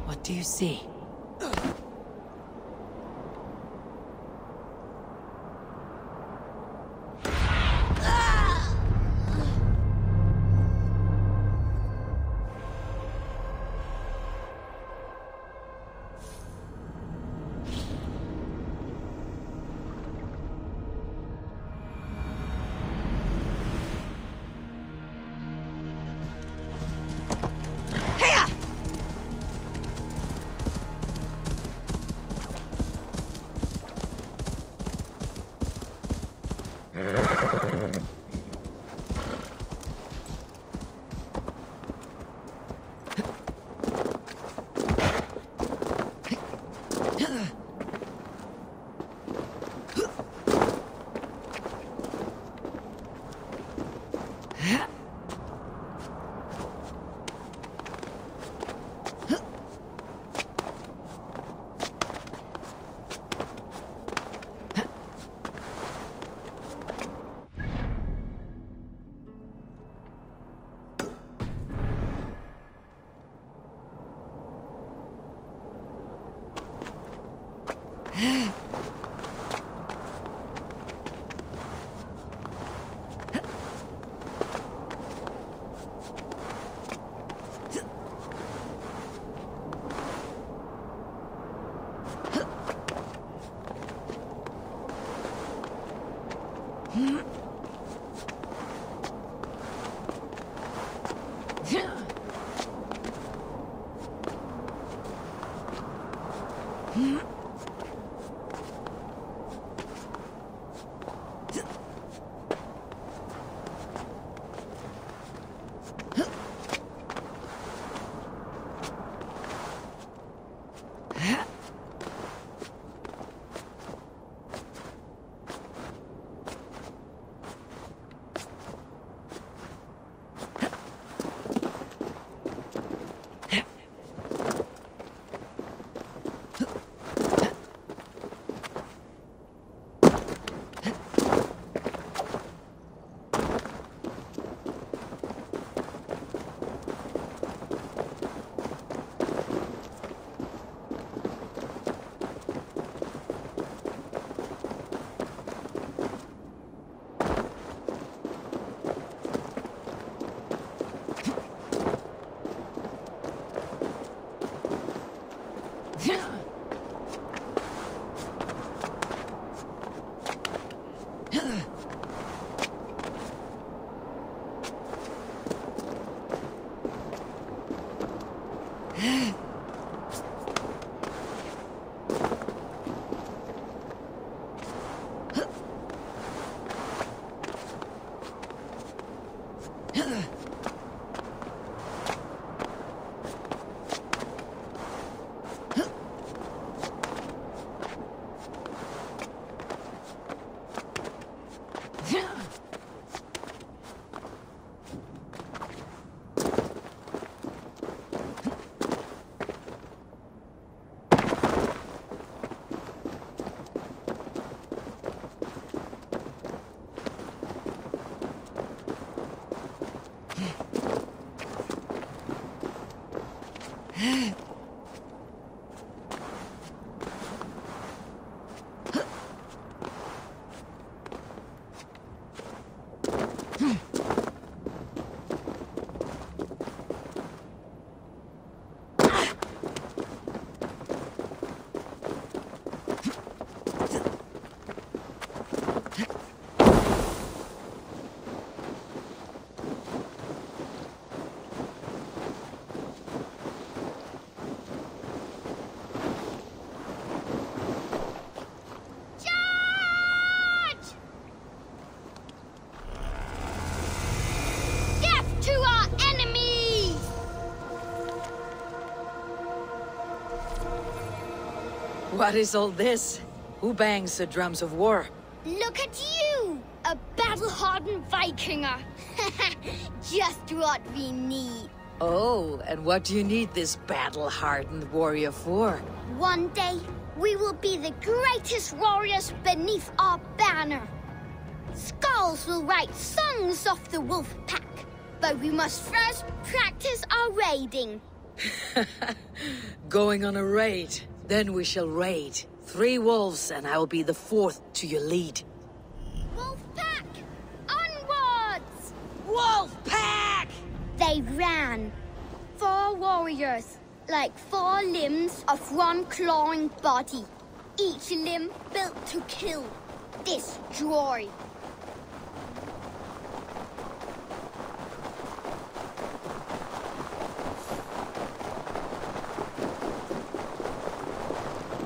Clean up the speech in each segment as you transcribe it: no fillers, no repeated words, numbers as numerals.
What do you see? What is all this? Who bangs the drums of war? Look at you! A battle-hardened Vikinger! Just what we need. Oh, and what do you need this battle-hardened warrior for? One day, we will be the greatest warriors beneath our banner. Skulls will write songs of the wolf pack, but we must first practice our raiding. Going on a raid. Then we shall raid. 3 wolves, and I will be the 4th to your lead. Wolf pack! Onwards! Wolf pack! They ran. 4 warriors, like 4 limbs of one clawing body. Each limb built to kill, destroy.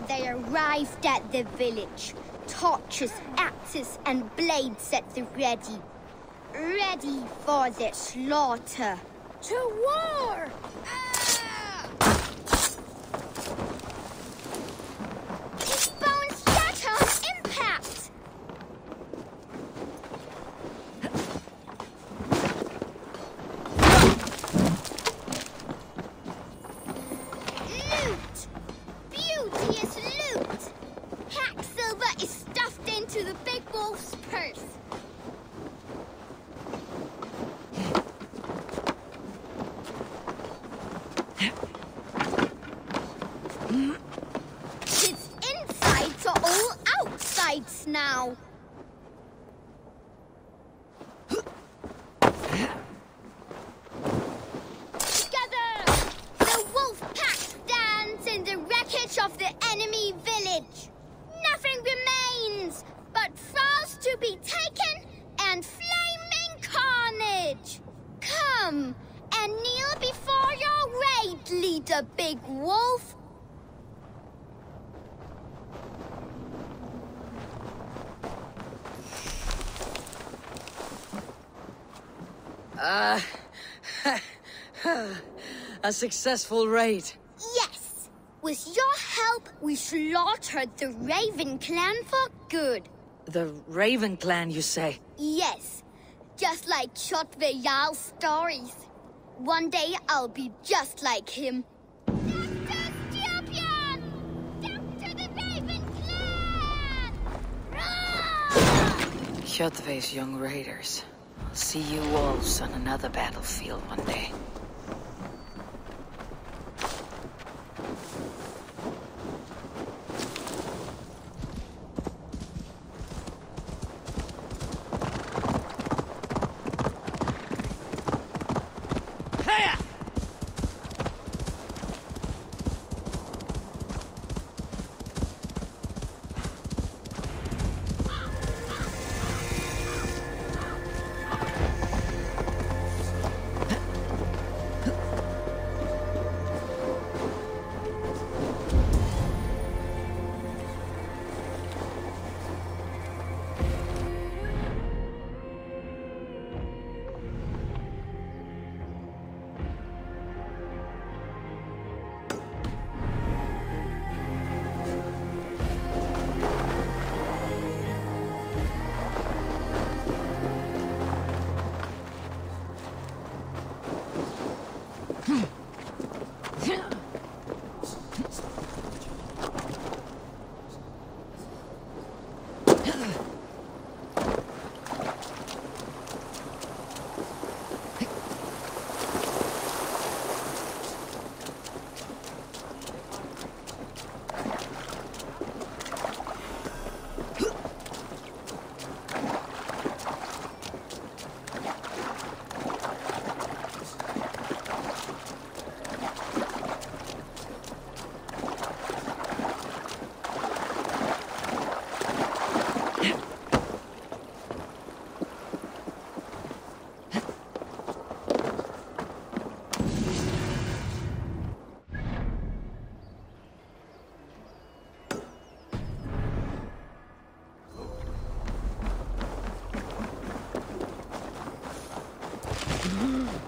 They arrived at the village. Torches, axes, and blades at the ready. Ready for the slaughter. To war! His bones shatter on impact! Loot! Beauteous loot! Hack silver is stuffed into the big wolf's purse. Its insides are all outsides now. Together, the wolf pack stands in the wreckage of the enemy village. Nothing remains but thralls to be taken and flaming carnage. Come and kneel before your raid leader, Big Wolf. A successful raid. Yes. With your help, we slaughtered the Raven clan for good. The Raven clan, you say? Yes. Just like Valhalla's stories. One day, I'll be just like him. Dr. Scorpion! Dr. the Raven clan! Kjotve's young raiders. I'll see you wolves on another battlefield one day.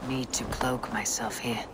Need to cloak myself here.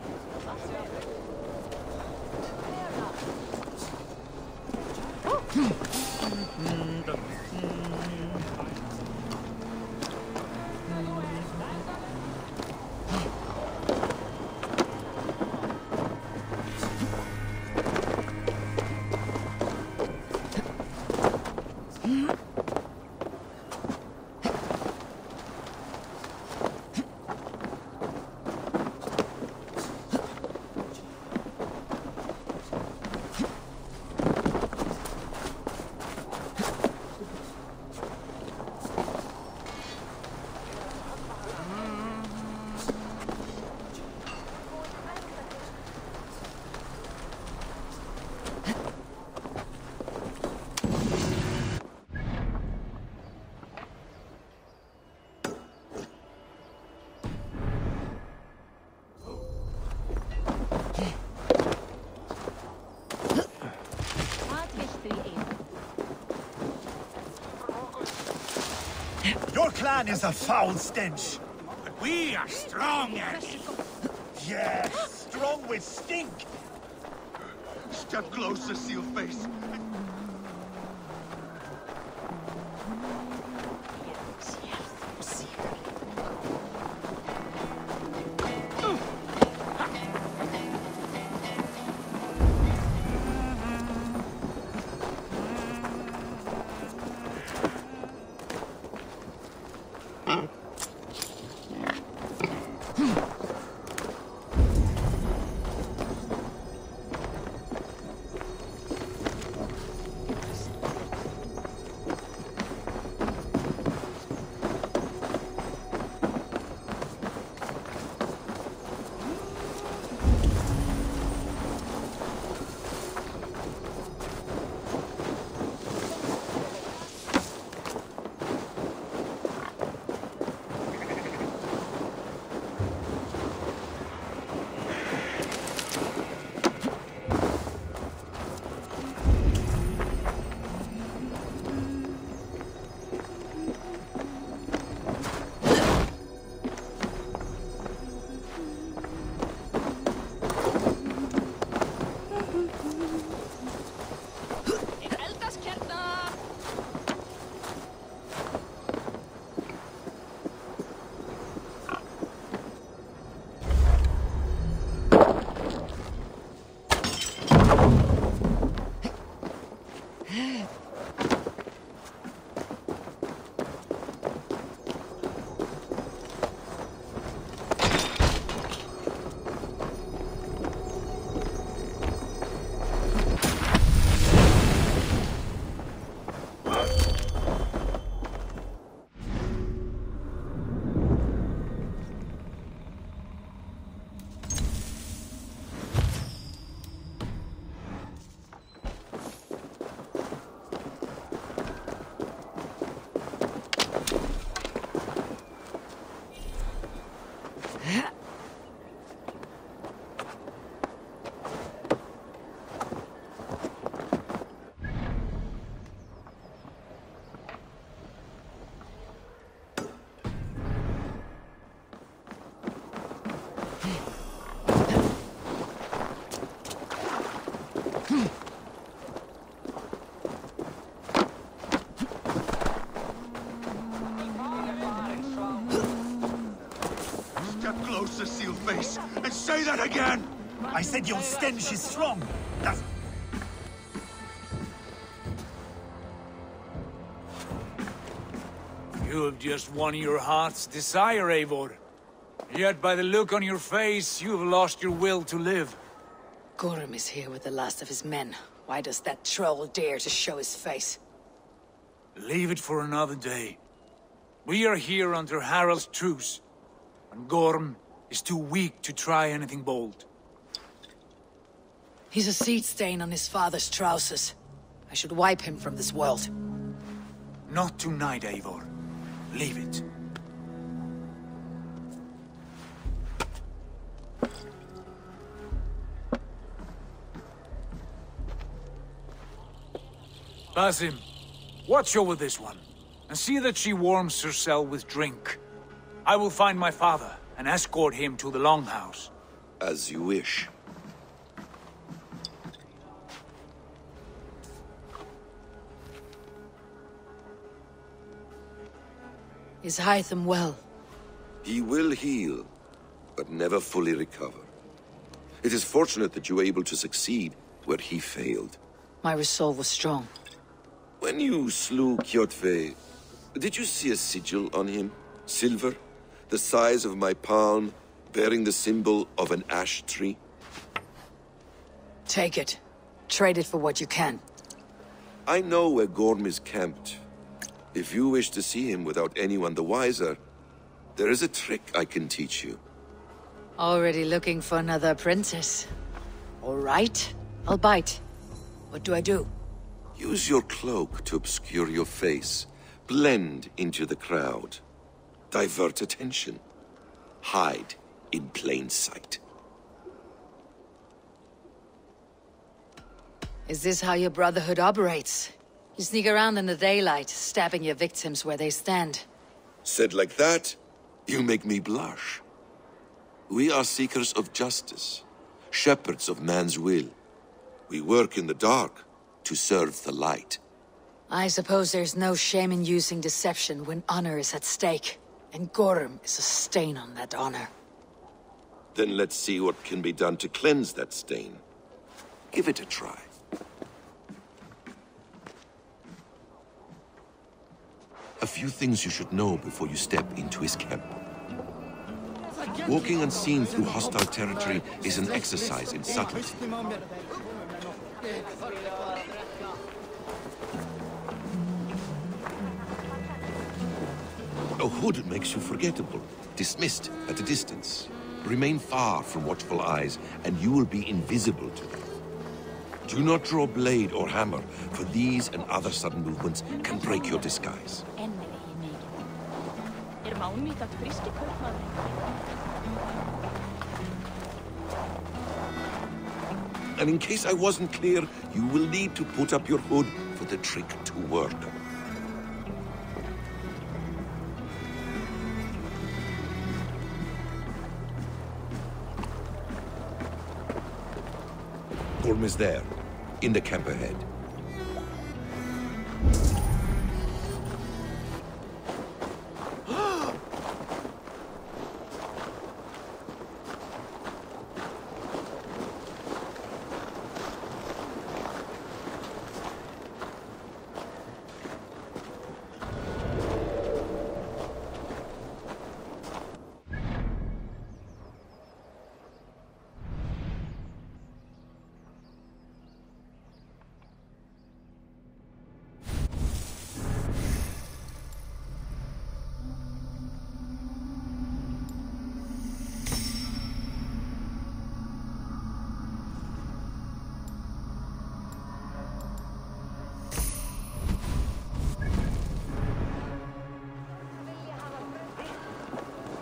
Your clan is a foul stench. But we are strong, Annie. Yes, strong with stink. Step closer, Sealface. Closer, Sealface, and say that again! I said your stench is strong. That's... You have just won your heart's desire, Eivor. Yet by the look on your face, you have lost your will to live. Gorm is here with the last of his men. Why does that troll dare to show his face? Leave it for another day. We are here under Harald's truce, and Gorm is too weak to try anything bold. He's a seed stain on his father's trousers. I should wipe him from this world. Not tonight, Eivor. Leave it. Basim, watch over this one, and see that she warms herself with drink. I will find my father and escort him to the Longhouse. As you wish. Is Hytham well? He will heal, but never fully recover. It is fortunate that you were able to succeed where he failed. My resolve was strong. When you slew Kjotve, did you see a sigil on him? Silver? The size of my palm, bearing the symbol of an ash tree? Take it. Trade it for what you can. I know where Gorm is camped. If you wish to see him without anyone the wiser, there is a trick I can teach you. Already looking for another princess. All right, I'll bite. What do I do? Use your cloak to obscure your face. Blend into the crowd. Divert attention. Hide in plain sight. Is this how your Brotherhood operates? You sneak around in the daylight, stabbing your victims where they stand. Said like that, you make me blush. We are seekers of justice, shepherds of man's will. We work in the dark to serve the light. I suppose there's no shame in using deception when honor is at stake. And Gorm is a stain on that honor. Then let's see what can be done to cleanse that stain. Give it a try. A few things you should know before you step into his camp. Walking unseen through hostile territory is an exercise in subtlety. A hood makes you forgettable, dismissed at a distance. Remain far from watchful eyes, and you will be invisible to them. Do not draw blade or hammer, for these and other sudden movements can break your disguise. And in case I wasn't clear, you will need to put up your hood for the trick to work. Gorm is there, in the camp ahead.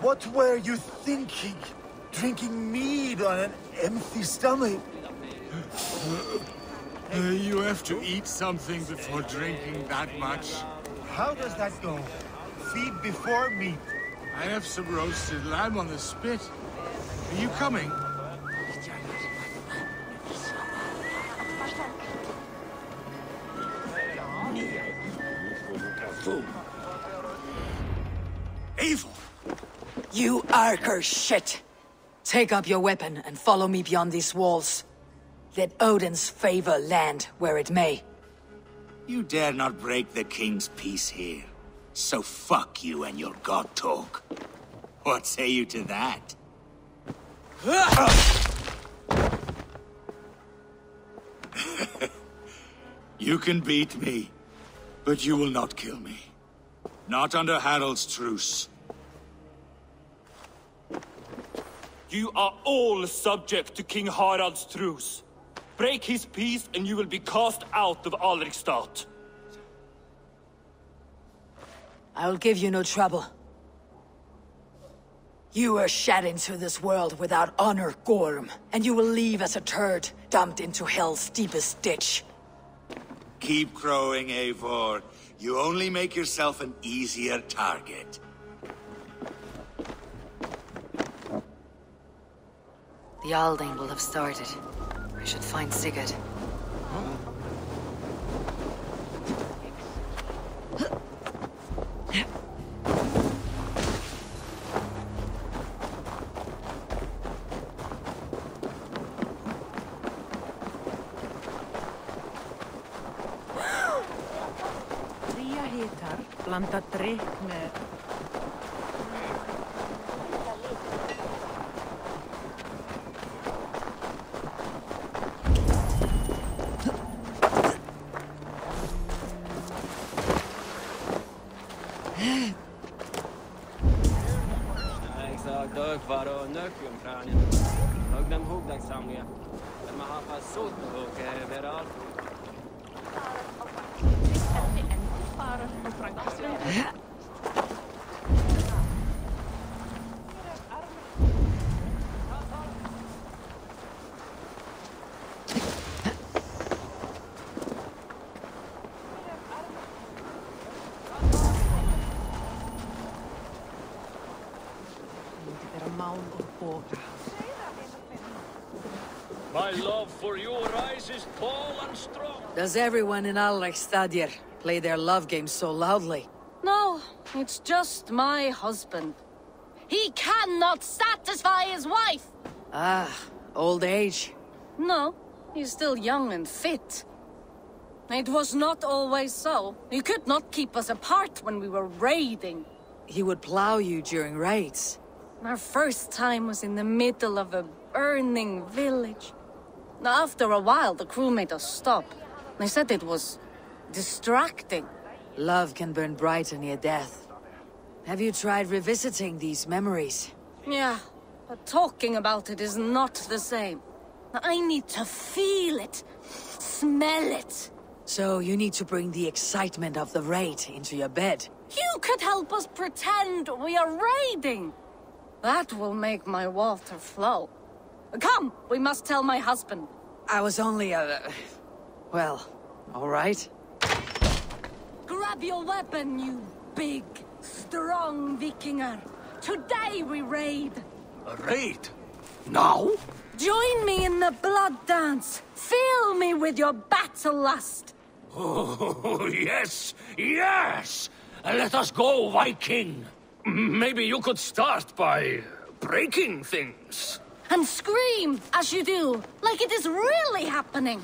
What were you thinking? Drinking mead on an empty stomach? You have to eat something before drinking that much. How does that go? Feed before meat. I have some roasted lamb on the spit. Are you coming? Evil! You Arker shit! Take up your weapon and follow me beyond these walls. Let Odin's favor land where it may. You dare not break the king's peace here. So fuck you and your god talk. What say you to that? You can beat me, but you will not kill me. Not under Harald's truce. You are all subject to King Harald's truce. Break his peace and you will be cast out of Alrikstad. I will give you no trouble. You were shed into this world without honor, Gorm, and you will leave as a turd, dumped into hell's deepest ditch. Keep crowing, Eivor. You only make yourself an easier target. The Alding will have started. I should find Sigurd. Tria hitar blanda drikk með My love for you rises tall and strong. Does everyone in Alrekstadir play their love game so loudly? No, it's just my husband. He cannot satisfy his wife! Ah, old age. No, he's still young and fit. It was not always so. He could not keep us apart when we were raiding. He would plow you during raids. Our first time was in the middle of a burning village. After a while, the crew made us stop. They said it was distracting. Love can burn brighter near death. Have you tried revisiting these memories? Yeah, but talking about it is not the same. I need to feel it, smell it. So you need to bring the excitement of the raid into your bed. You could help us pretend we are raiding. That will make my water flow. Come, we must tell my husband. I was only well, all right. Grab your weapon, you big, strong Vikinger. Today we raid. A raid? Now? Join me in the blood dance. Fill me with your battle lust. Oh, yes, yes! Let us go, Viking. Maybe you could start by breaking things. And scream as you do, like it is really happening.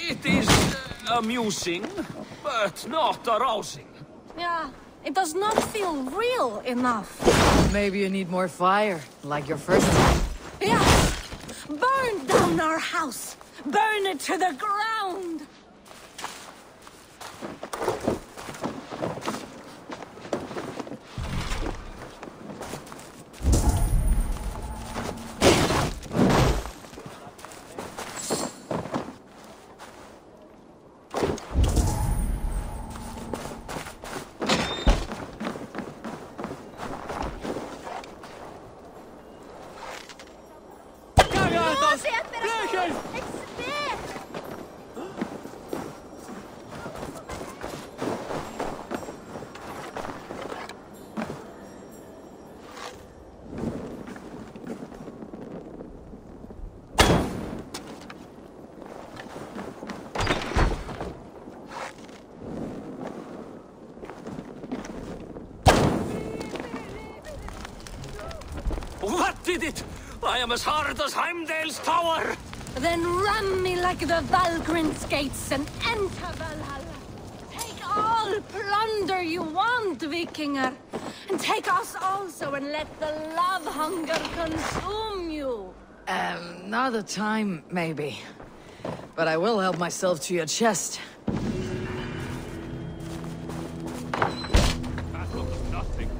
It is amusing, but not arousing. Yeah, it does not feel real enough. Maybe you need more fire, like your first time. Yes! Burn down our house! Burn it to the ground! What did it? I am as hard as Heimdall's tower! Then ram me like the Valgryn's gates and enter Valhalla. Take all plunder you want, Vikinger. And take us also and let the love hunger consume you. Another time, maybe. But I will help myself to your chest. That looks nothing.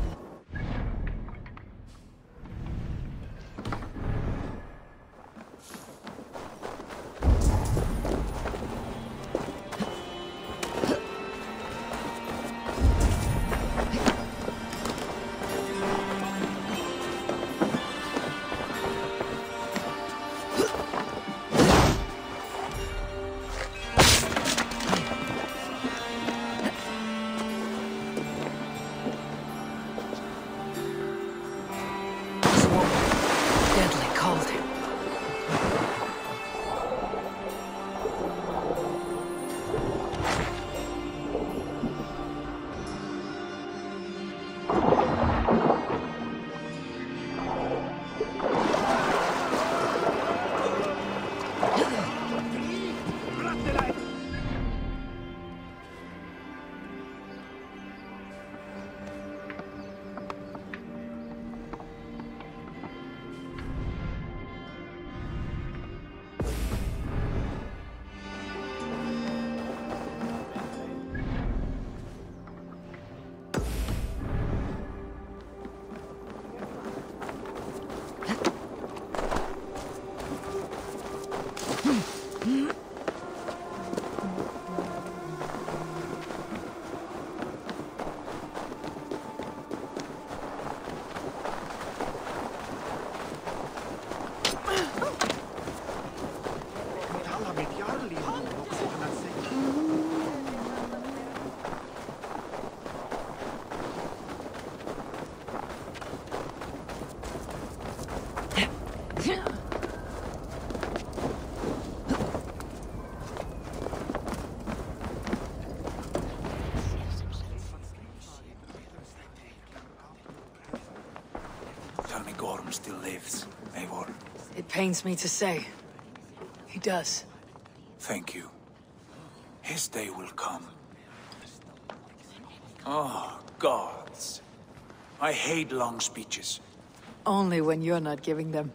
lives, Eivor. It pains me to say. He does. Thank you. His day will come. Oh, gods. I hate long speeches. Only when you're not giving them.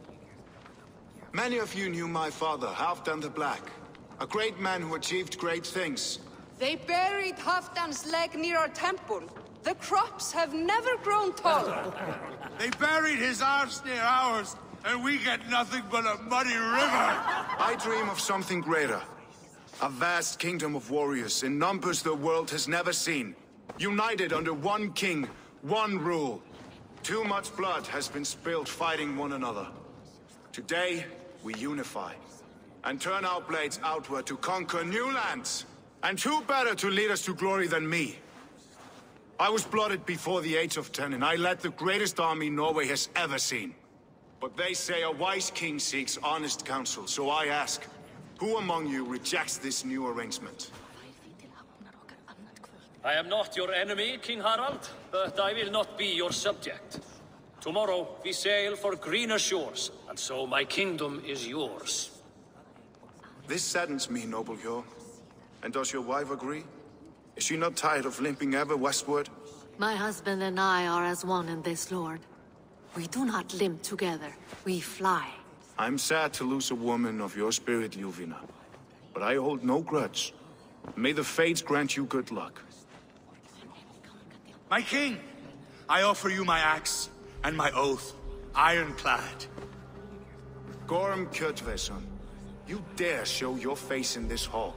Many of you knew my father, Halfdan the Black. A great man who achieved great things. They buried Halfdan's leg near our temple. The crops have never grown tall. They buried his arse near ours, and we get nothing but a muddy river. I dream of something greater. A vast kingdom of warriors in numbers the world has never seen. United under one king, one rule. Too much blood has been spilled fighting one another. Today, we unify. And turn our blades outward to conquer new lands. And who better to lead us to glory than me? I was blooded before the age of 10, and I led the greatest army Norway has ever seen. But they say a wise king seeks honest counsel, so I ask, who among you rejects this new arrangement? I am not your enemy, King Harald, but I will not be your subject. Tomorrow we sail for greener shores, and so my kingdom is yours. This saddens me, noble Hjor. And does your wife agree? Is she not tired of limping ever westward? My husband and I are as one in this, Lord. We do not limp together, we fly. I'm sad to lose a woman of your spirit, Ljuvina. But I hold no grudge. May the fates grant you good luck. My king, I offer you my axe and my oath, ironclad. Gorm Kjotveson, you dare show your face in this hall.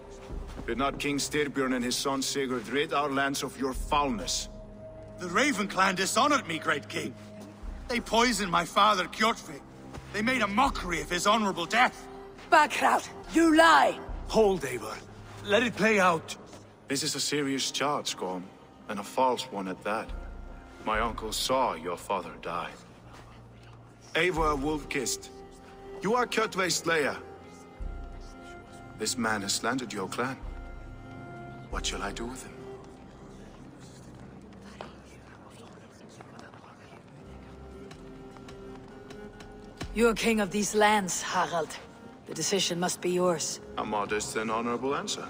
Did not King Styrbjörn and his son Sigurd rid our lands of your foulness? The Raven clan dishonored me, great king. They poisoned my father, Kjotve. They made a mockery of his honorable death. Backrout! You lie! Hold, Eivor. Let it play out. This is a serious charge, Gorm, and a false one at that. My uncle saw your father die. Eivor Wolf-Kissed, you are Kjotve's slayer. This man has slandered your clan. What shall I do with him? You're king of these lands, Harald. The decision must be yours. A modest and honorable answer.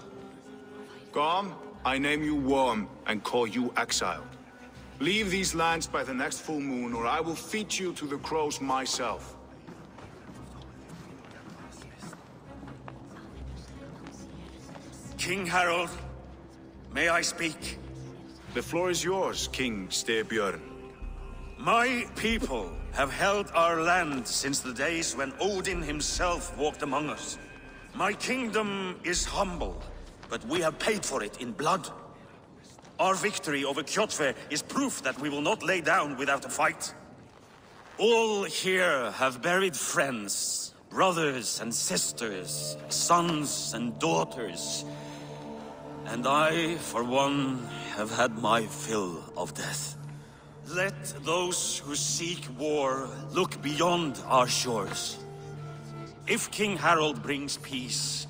Gorm, I name you Worm and call you exiled. Leave these lands by the next full moon, or I will feed you to the crows myself. King Harold, may I speak? The floor is yours, King Styrbjörn. My people have held our land since the days when Odin himself walked among us. My kingdom is humble, but we have paid for it in blood. Our victory over Kjotve is proof that we will not lay down without a fight. All here have buried friends, brothers and sisters, sons and daughters. And I, for one, have had my fill of death. Let those who seek war look beyond our shores. If King Harold brings peace,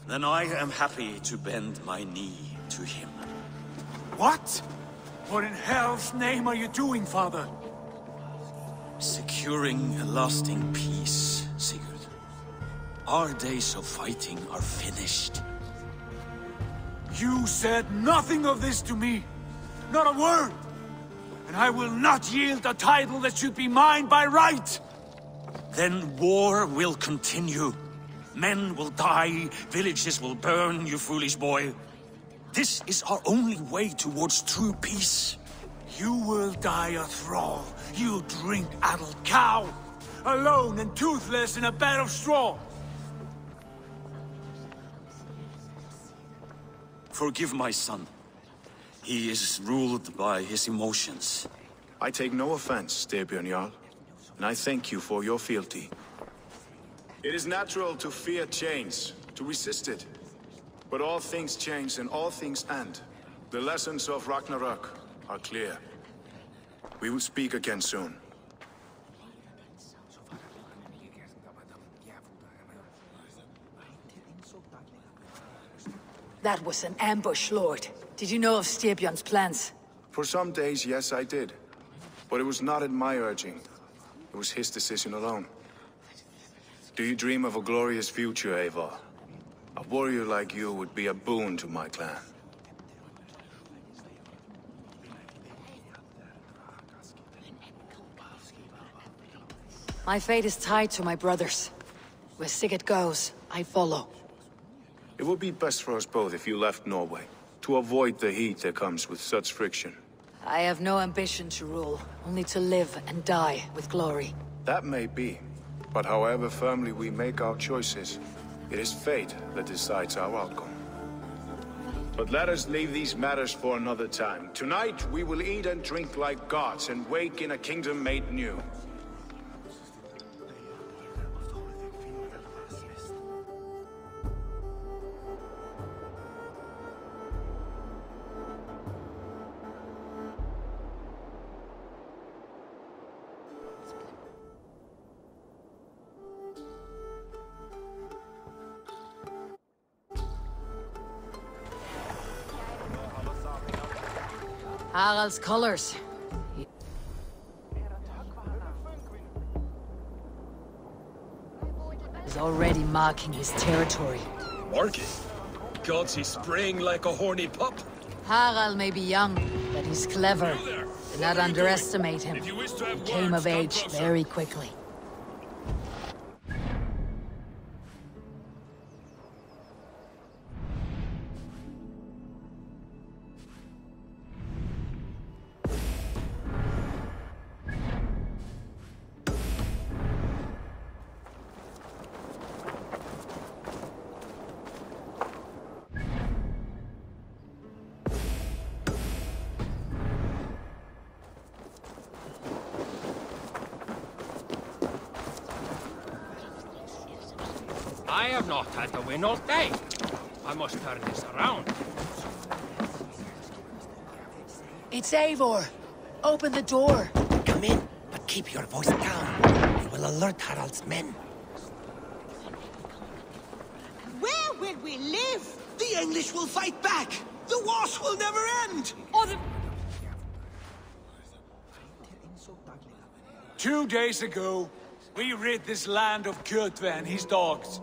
then I am happy to bend my knee to him. What? What in hell's name are you doing, father? Securing a lasting peace, Sigurd. Our days of fighting are finished. You said nothing of this to me. Not a word. And I will not yield a title that should be mine by right. Then war will continue. Men will die, villages will burn, you foolish boy. This is our only way towards true peace. You will die a thrall, you drink-addled cow. Alone and toothless in a bed of straw. Forgive my son. He is ruled by his emotions. I take no offense, Styrbjörn Jarl, and I thank you for your fealty. It is natural to fear change, to resist it. But all things change and all things end. The lessons of Ragnarok are clear. We will speak again soon. That was an ambush, Lord. Did you know of Styrbjörn's plans? For some days, yes, I did. But it was not at my urging. It was his decision alone. Do you dream of a glorious future, Eivor? A warrior like you would be a boon to my clan. My fate is tied to my brother's. Where Sigurd goes, I follow. It would be best for us both if you left Norway, to avoid the heat that comes with such friction. I have no ambition to rule, only to live and die with glory. That may be, but however firmly we make our choices, it is fate that decides our outcome. But let us leave these matters for another time. Tonight, we will eat and drink like gods and wake in a kingdom made new. Harald's colors. He's already marking his territory. Marking? Gods, he's spraying like a horny pup. Harald may be young, but he's clever. Do not underestimate him. He came of age very quickly. I have not had the win all day. I must turn this around. It's Eivor. Open the door. Come in, but keep your voice down. You will alert Harald's men. Where will we live? The English will fight back! The wars will never end! Or the... 2 days ago, we rid this land of Kjotve and his dogs.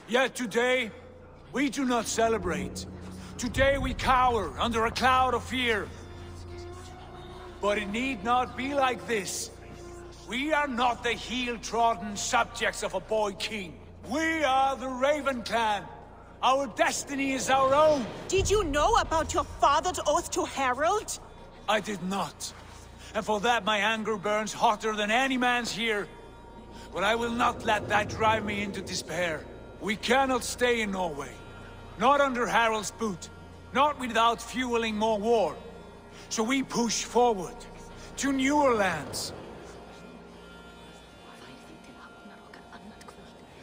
Yet today, we do not celebrate. Today we cower under a cloud of fear. But it need not be like this. We are not the heel-trodden subjects of a boy king. We are the Raven clan. Our destiny is our own. Did you know about your father's oath to Harald? I did not. And for that my anger burns hotter than any man's here. But I will not let that drive me into despair. We cannot stay in Norway. Not under Harald's boot. Not without fueling more war. So we push forward. To newer lands.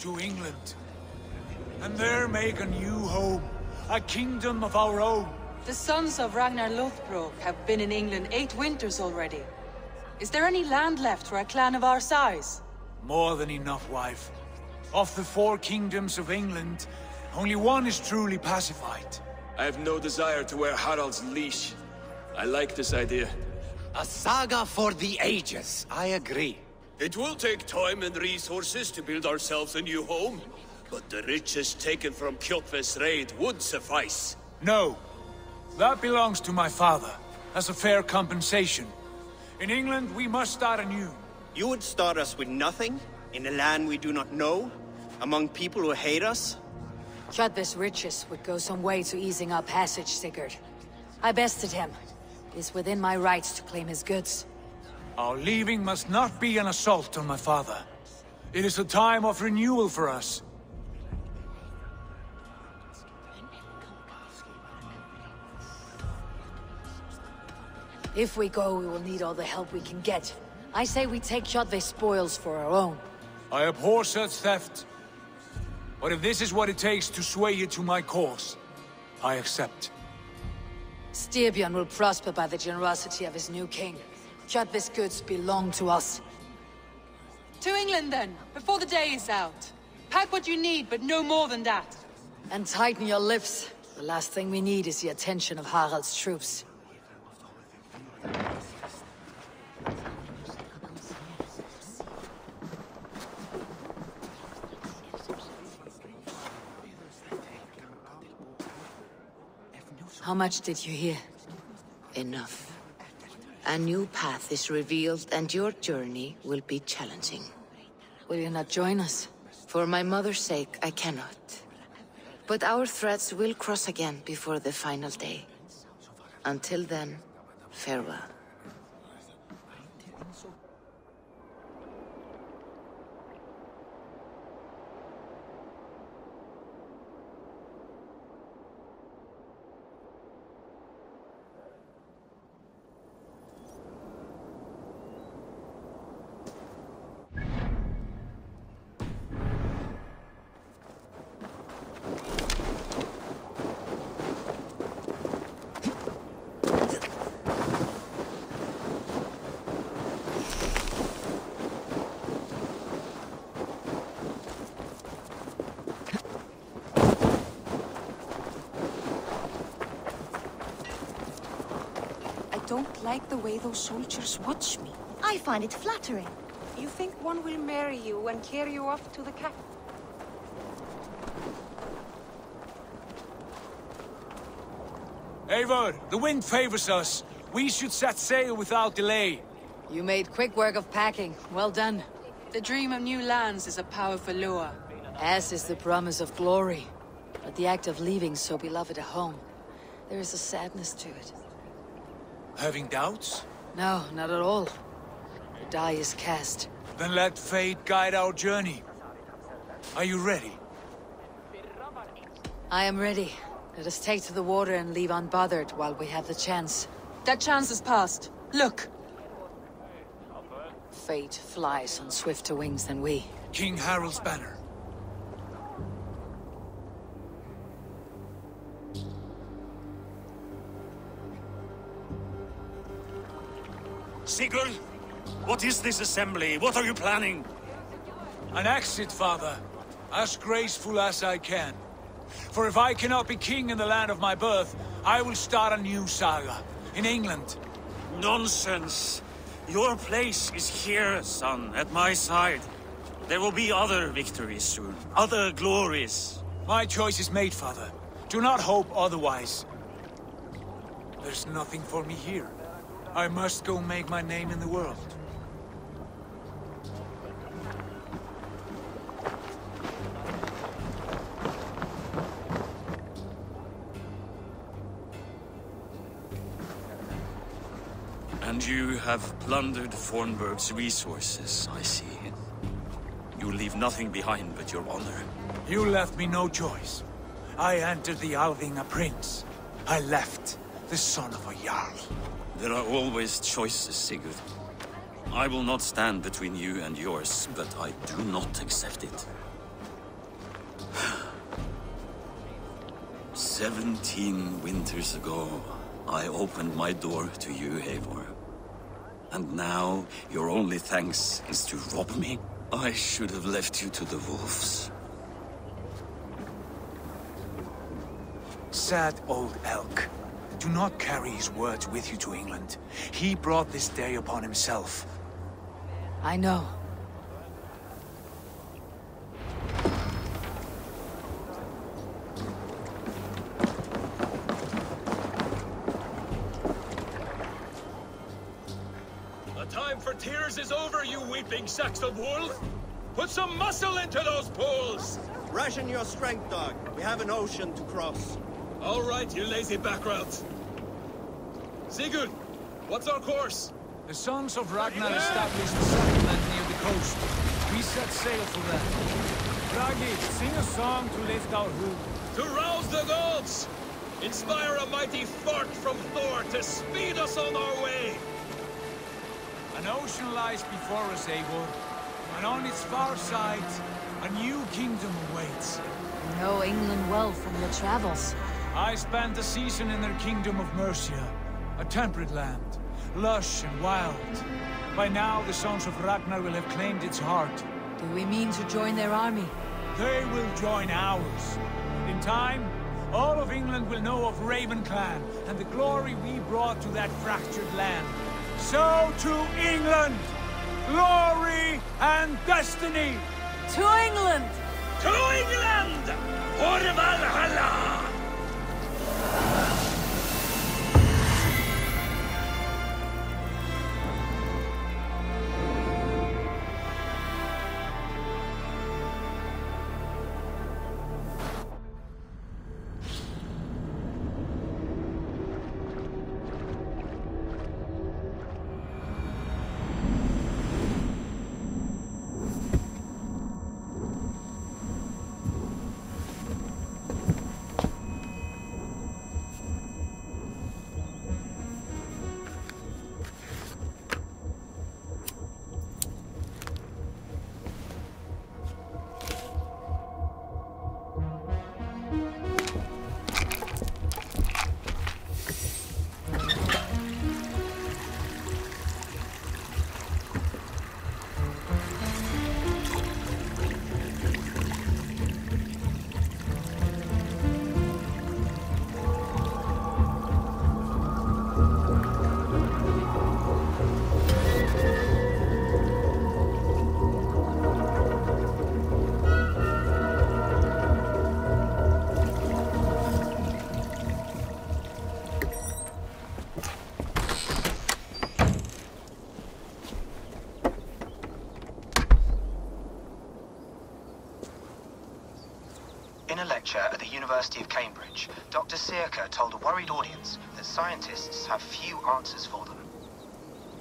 To England. And there make a new home. A kingdom of our own. The sons of Ragnar Lothbrok have been in England 8 winters already. Is there any land left for a clan of our size? More than enough, wife. Of the 4 kingdoms of England, only one is truly pacified. I have no desire to wear Harald's leash. I like this idea. A saga for the ages, I agree. It will take time and resources to build ourselves a new home, but the riches taken from Kjotve's raid would suffice. No. That belongs to my father, as a fair compensation. In England, we must start anew. You would start us with nothing? In a land we do not know? Among people who hate us? Kjotve's riches would go some way to easing our passage, Sigurd. I bested him. It is within my rights to claim his goods. Our leaving must not be an assault on my father. It is a time of renewal for us. If we go, we will need all the help we can get. I say we take Kjotve's spoils for our own. I abhor such theft. But if this is what it takes to sway you to my cause, I accept. Styrbjörn will prosper by the generosity of his new king. Kjotve's goods belong to us. To England then, before the day is out. Pack what you need, but no more than that. And tighten your lips. The last thing we need is the attention of Harald's troops. How much did you hear? Enough. A new path is revealed, and your journey will be challenging. Will you not join us? For my mother's sake, I cannot. But our threads will cross again before the final day. Until then, farewell. I don't like the way those soldiers watch me. I find it flattering. You think one will marry you and carry you off to the capital? Eivor, the wind favors us. We should set sail without delay. You made quick work of packing. Well done. The dream of new lands is a powerful lure. As is the promise of glory. But the act of leaving so beloved a home, there is a sadness to it. Having doubts? No, not at all. The die is cast. Then let fate guide our journey. Are you ready? I am ready. Let us take to the water and leave unbothered while we have the chance. That chance is past. Look! Fate flies on swifter wings than we. King Harald's banner. Sigurd, what is this assembly? What are you planning? An exit, father. As graceful as I can. For if I cannot be king in the land of my birth, I will start a new saga. In England. Nonsense. Your place is here, son, at my side. There will be other victories soon. Other glories. My choice is made, father. Do not hope otherwise. There's nothing for me here. I must go make my name in the world. And you have plundered Fornburg's resources, I see. You leave nothing behind but your honor. You left me no choice. I entered the Alving a prince. I left the son of a Jarl. There are always choices, Sigurd. I will not stand between you and yours, but I do not accept it. 17 winters ago, I opened my door to you, Eivor. And now, your only thanks is to rob me? I should have left you to the wolves. Sad old elk. Do not carry his words with you to England. He brought this day upon himself. I know. The time for tears is over, you weeping sacks of wool! Put some muscle into those pools! Ration your strength, dog. We have an ocean to cross. All right, you lazy backroads. Sigurd, what's our course? The sons of Ragnar established a settlement near the coast. We set sail for them. Bragi, sing a song to lift our hoof. To rouse the gods! Inspire a mighty fart from Thor to speed us on our way! An ocean lies before us, Eivor. And on its far side, a new kingdom awaits. You know England well from your travels. I spent a season in their kingdom of Mercia, a temperate land, lush and wild. By now, the sons of Ragnar will have claimed its heart. Do we mean to join their army? They will join ours. In time, all of England will know of Raven Clan and the glory we brought to that fractured land. So to England! Glory and destiny! To England! To England! For Valhalla! University of Cambridge, Dr. Circa told a worried audience that scientists have few answers for them.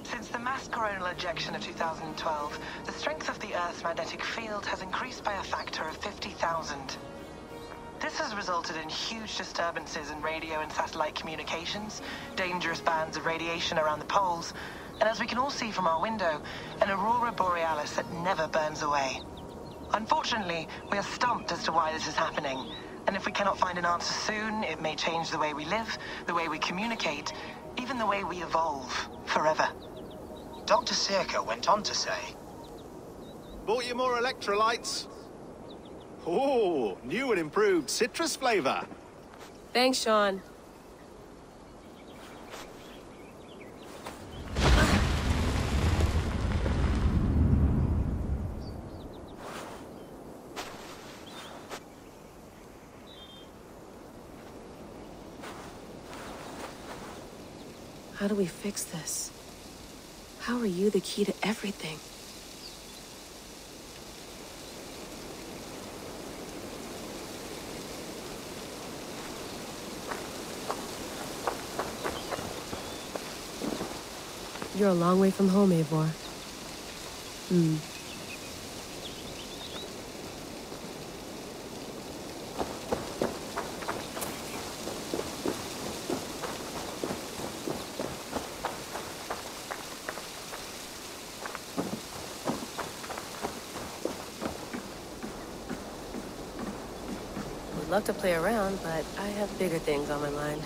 Since the mass coronal ejection of 2012, the strength of the Earth's magnetic field has increased by a factor of 50,000. This has resulted in huge disturbances in radio and satellite communications, dangerous bands of radiation around the poles, and as we can all see from our window, an aurora borealis that never burns away. Unfortunately, we are stumped as to why this is happening, and if we cannot find an answer soon, it may change the way we live, the way we communicate, even the way we evolve, forever. Dr. Circa went on to say, "Bought you more electrolytes? Oh, new and improved citrus flavor." Thanks, Sean. How do we fix this? How are you the key to everything? You're a long way from home, Eivor. Would love to play around, but I have bigger things on my mind.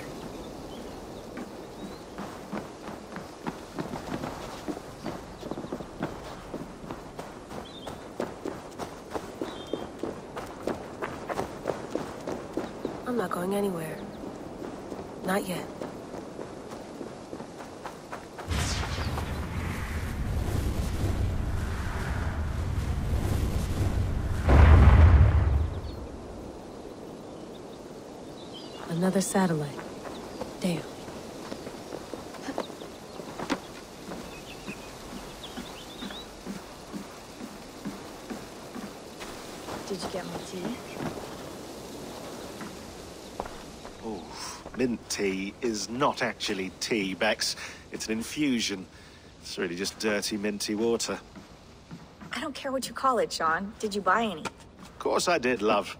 I'm not going anywhere. Not yet. Another satellite. Damn. Did you get my tea? Mint tea is not actually tea, Bex. It's an infusion. It's really just dirty, minty water. I don't care what you call it, Sean. Did you buy any? Of course I did, love.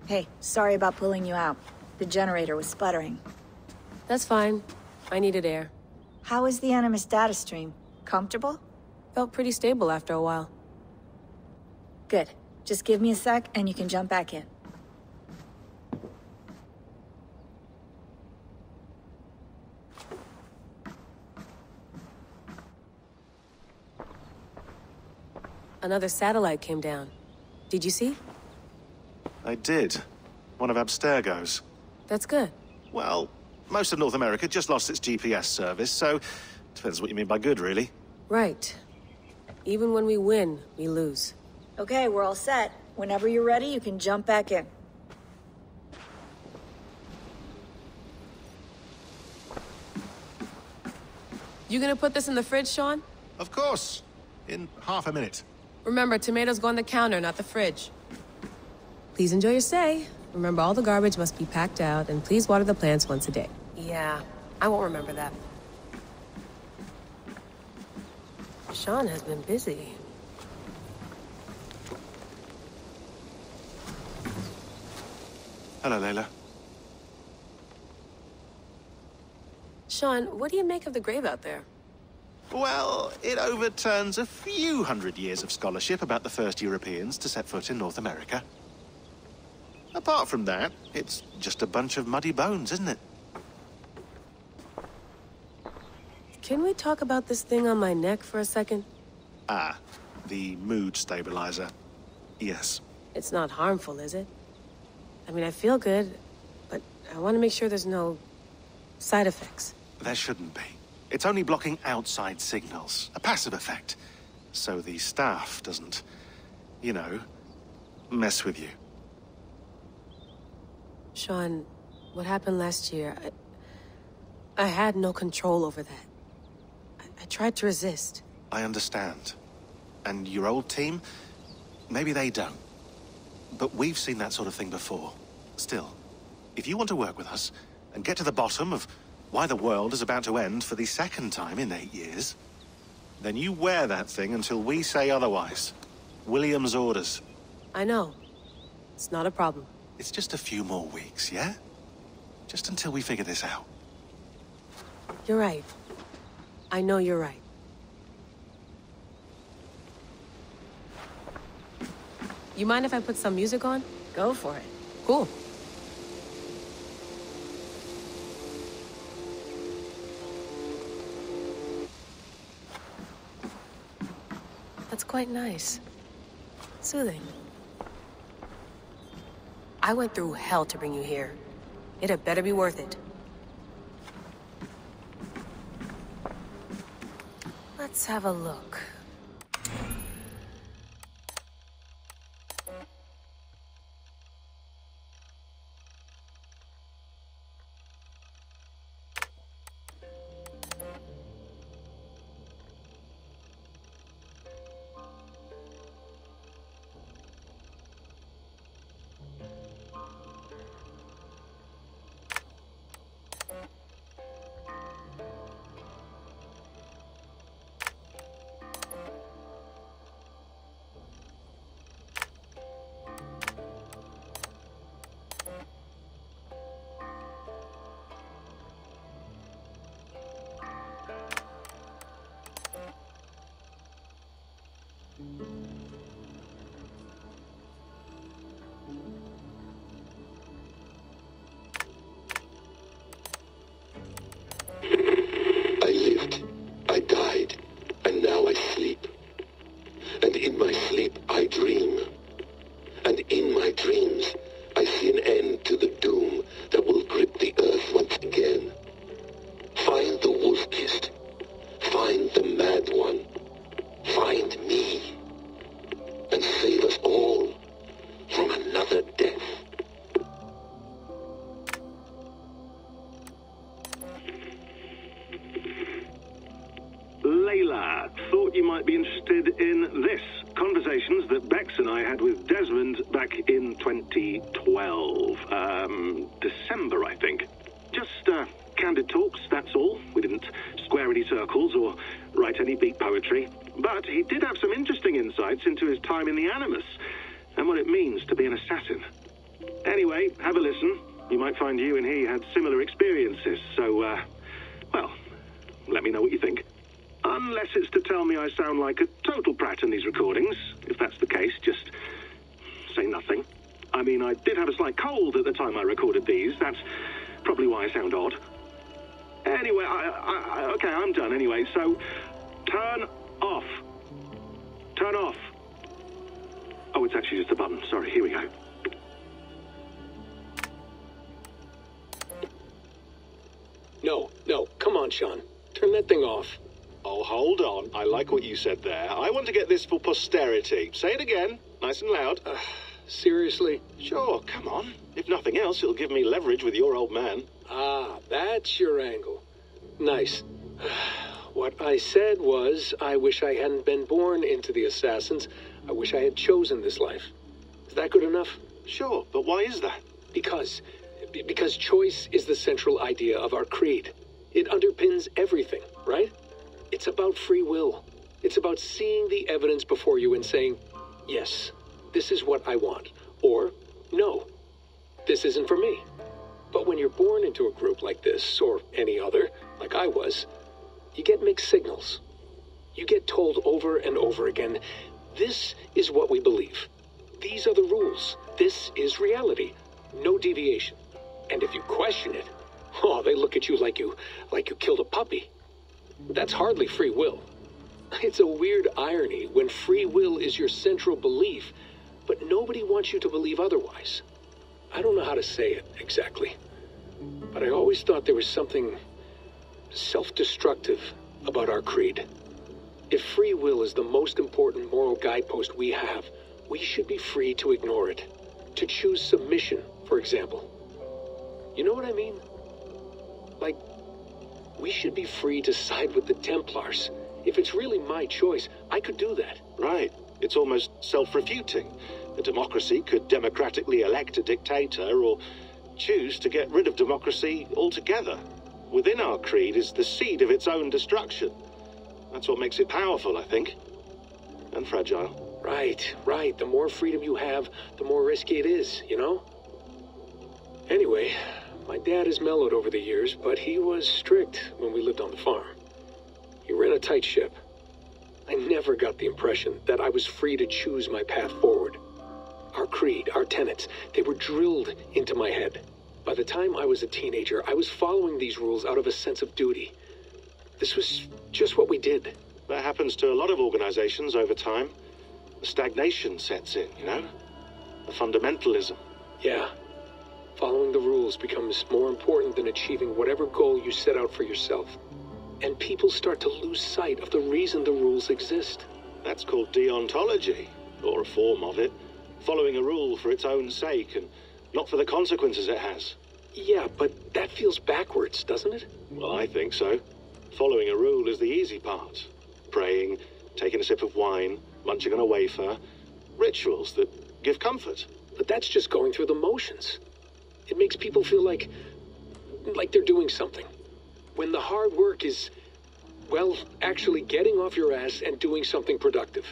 Hey, sorry about pulling you out. The generator was sputtering. That's fine. I needed air. How is the Animus data stream? Comfortable? Felt pretty stable after a while. Good. Just give me a sec and you can jump back in. Another satellite came down. Did you see? I did. One of Abstergo's. That's good. Well, most of North America just lost its GPS service, so depends what you mean by good, really. Right. Even when we win, we lose. Okay, we're all set. Whenever you're ready, you can jump back in. You gonna put this in the fridge, Sean? Of course. In half a minute. Remember, tomatoes go on the counter, not the fridge. Please enjoy your stay. Remember, all the garbage must be packed out, and please water the plants once a day. Yeah, I won't remember that. Sean has been busy. Hello, Layla. Sean, what do you make of the grave out there? Well, it overturns a few hundred years of scholarship about the first Europeans to set foot in North America. Apart from that, it's just a bunch of muddy bones, isn't it? Can we talk about this thing on my neck for a second? Ah, the mood stabilizer. Yes. It's not harmful, is it? I mean, I feel good, but I want to make sure there's no side effects. There shouldn't be. It's only blocking outside signals, a passive effect. So the staff doesn't, you know, mess with you. Sean, what happened last year, I had no control over that. I tried to resist. I understand. And your old team, maybe they don't. but we've seen that sort of thing before. Still, if you want to work with us and get to the bottom of why the world is about to end for the second time in 8 years, then you wear that thing until we say otherwise. William's orders. I know. It's not a problem. It's just a few more weeks, yeah? Just until we figure this out. You're right. I know you're right. You mind if I put some music on? Go for it. Cool. That's quite nice. Soothing. I went through hell to bring you here. It had better be worth it. Let's have a look. I lived, I died, and now I sleep. And in my sleep I dream. And in my dreams I see an end to the doom that will grip the earth once again. Find the wolf-kissed. Find the mad one. Find me. And save us all from another death. Layla, thought you might be interested in this. Conversations that Bex and I had with Desmond back in 2012. December, I think. Just, candid talks, that's all. We didn't square any circles or write any beat poetry. But he did have some interesting insights into his time in the Animus and what it means to be an assassin. Anyway, have a listen. You might find you and he had similar experiences, so, well, let me know what you think. Unless it's to tell me I sound like a total prat in these recordings. If that's the case, just say nothing. I mean, I did have a slight cold at the time I recorded these. That's probably why I sound odd. Anyway, okay, I'm done anyway, so turn off. Turn off. Oh, it's actually just a button. Sorry, here we go. No, come on, Sean. Turn that thing off. Oh, hold on. I like what you said there. I want to get this for posterity. Say it again, nice and loud. Seriously? Sure, come on. If nothing else, it'll give me leverage with your old man. Ah, that's your angle. Nice. What I said was, I wish I hadn't been born into the Assassins. I wish I had chosen this life. Is that good enough? Sure, but why is that? Because choice is the central idea of our creed. It underpins everything, right? It's about free will. It's about seeing the evidence before you and saying, yes, this is what I want. Or, no, this isn't for me. But when you're born into a group like this, or any other, like I was, you get mixed signals. You get told over and over again, this is what we believe. These are the rules. This is reality. No deviation. And if you question it, oh, they look at you like you killed a puppy. That's hardly free will. It's a weird irony when free will is your central belief, but nobody wants you to believe otherwise. I don't know how to say it exactly, but I always thought there was something self-destructive about our creed. If free will is the most important moral guidepost we have, we should be free to ignore it. To choose submission, for example. You know what I mean? Like, we should be free to side with the Templars. If it's really my choice, I could do that. Right. It's almost self-refuting. A democracy could democratically elect a dictator or choose to get rid of democracy altogether. Within our creed is the seed of its own destruction. That's what makes it powerful, I think. And fragile. Right. The more freedom you have, the more risky it is, you know? Anyway, my dad has mellowed over the years, but he was strict when we lived on the farm. He ran a tight ship. I never got the impression that I was free to choose my path forward. Our creed, our tenets, they were drilled into my head. By the time I was a teenager, I was following these rules out of a sense of duty. This was just what we did. That happens to a lot of organizations over time. The stagnation sets in, you know? The fundamentalism. Yeah. Following the rules becomes more important than achieving whatever goal you set out for yourself. And people start to lose sight of the reason the rules exist. That's called deontology, or a form of it. Following a rule for its own sake and not for the consequences it has. Yeah, but that feels backwards, doesn't it? Well, I think so. Following a rule is the easy part. Praying, taking a sip of wine, munching on a wafer. Rituals that give comfort. But that's just going through the motions. It makes people feel like they're doing something. When the hard work is, well, actually getting off your ass and doing something productive.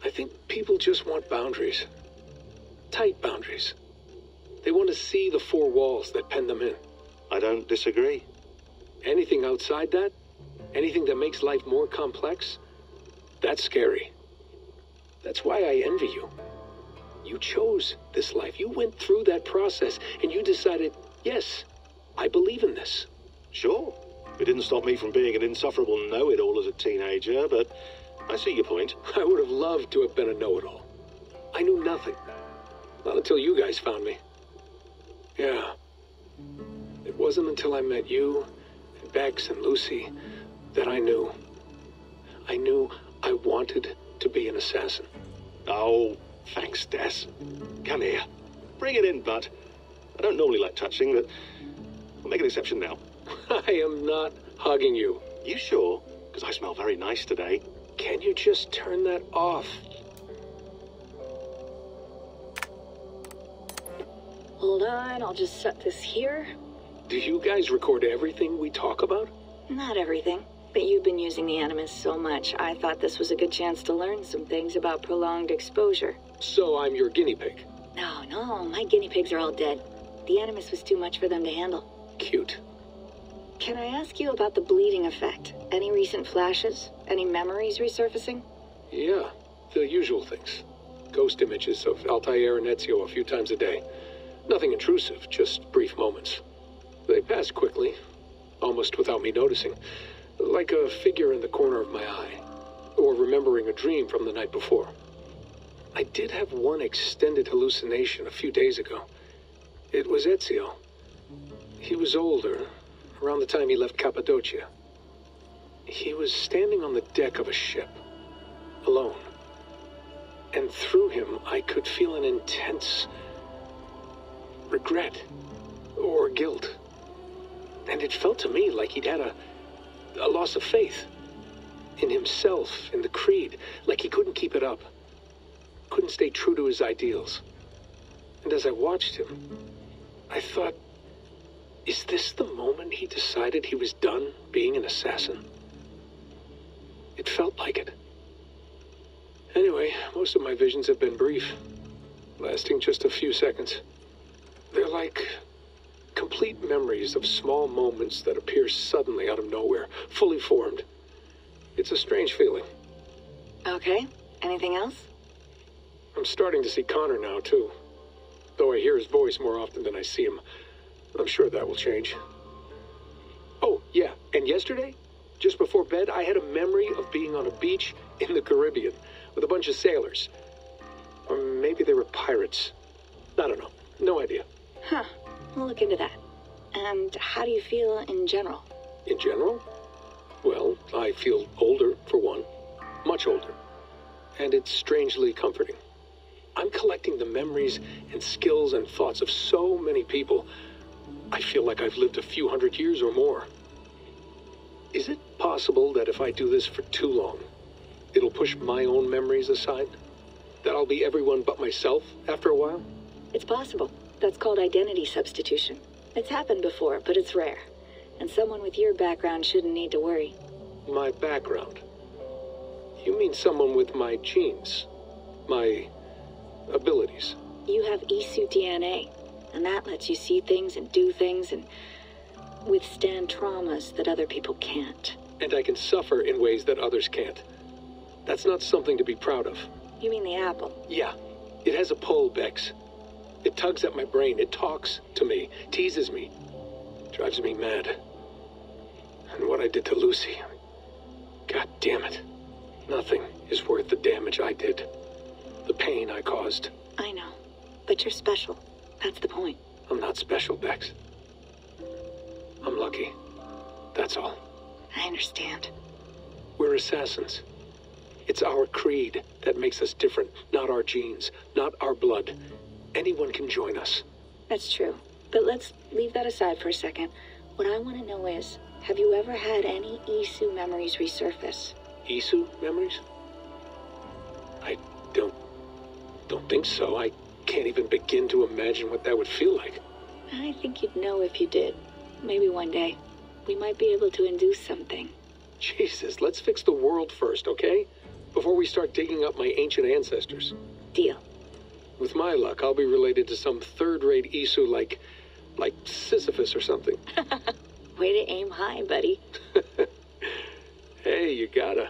I think people just want boundaries. Tight boundaries. They want to see the four walls that pen them in. I don't disagree. Anything outside that, anything that makes life more complex, that's scary. That's why I envy you. You chose this life. You went through that process and you decided, yes, I believe in this. Sure. It didn't stop me from being an insufferable know-it-all as a teenager, but I see your point. I would have loved to have been a know-it-all. I knew nothing. Not until you guys found me. Yeah. It wasn't until I met you, and Bex and Lucy, that I knew. I knew I wanted to be an assassin. Oh, thanks, Des. Come here. Bring it in, bud. I don't normally like touching, but I'll make an exception now. I am not hugging you. You sure? Because I smell very nice today. Can you just turn that off? Hold on, I'll just set this here. Do you guys record everything we talk about? Not everything, but you've been using the Animus so much, I thought this was a good chance to learn some things about prolonged exposure. So I'm your guinea pig? No, my guinea pigs are all dead. The Animus was too much for them to handle. Cute. Can I ask you about the bleeding effect? Any recent flashes? Any memories resurfacing? Yeah, the usual things. Ghost images of Altair and Ezio a few times a day. Nothing intrusive, just brief moments. They pass quickly, almost without me noticing. Like a figure in the corner of my eye. Or remembering a dream from the night before. I did have one extended hallucination a few days ago. It was Ezio. He was older, around the time he left Cappadocia. He was standing on the deck of a ship, alone. And through him, I could feel an intense regret or guilt. And it felt to me like he'd had a loss of faith in himself, in the creed, like he couldn't keep it up, couldn't stay true to his ideals. And as I watched him, I thought, is this the moment he decided he was done being an assassin? It felt like it. Anyway, most of my visions have been brief, lasting just a few seconds. They're like complete memories of small moments that appear suddenly out of nowhere, fully formed. It's a strange feeling. Okay, anything else? I'm starting to see Connor now, too. Though I hear his voice more often than I see him. I'm sure that will change. Oh, yeah, and yesterday, just before bed, I had a memory of being on a beach in the Caribbean with a bunch of sailors. Or maybe they were pirates. I don't know. No idea. Huh. We'll look into that. And how do you feel in general? In general? Well, I feel older, for one. Much older. And it's strangely comforting. I'm collecting the memories and skills and thoughts of so many people. I feel like I've lived a few hundred years or more. Is it possible that if I do this for too long, it'll push my own memories aside? that I'll be everyone but myself after a while? It's possible. That's called identity substitution. It's happened before, but it's rare. And someone with your background shouldn't need to worry. My background? You mean someone with my genes? My abilities? You have Isu DNA, and that lets you see things and do things and withstand traumas that other people can't. And I can suffer in ways that others can't. That's not something to be proud of. You mean the apple? Yeah. It has a pull, Bex. It tugs at my brain. It talks to me. Teases me. Drives me mad. And what I did to Lucy... God damn it. Nothing is worth the damage I did. The pain I caused. I know. But you're special. That's the point. I'm not special, Bex. I'm lucky. That's all. I understand. We're assassins. It's our creed that makes us different, not our genes, not our blood. Anyone can join us. That's true. But let's leave that aside for a second. What I want to know is, have you ever had any Isu memories resurface? Isu memories? I don't think so. I can't even begin to imagine what that would feel like. I think you'd know if you did. Maybe one day. We might be able to induce something. Jesus, let's fix the world first, okay? Before we start digging up my ancient ancestors. Deal. With my luck, I'll be related to some third-rate Isu like Sisyphus or something. Way to aim high, buddy. Hey, you gotta.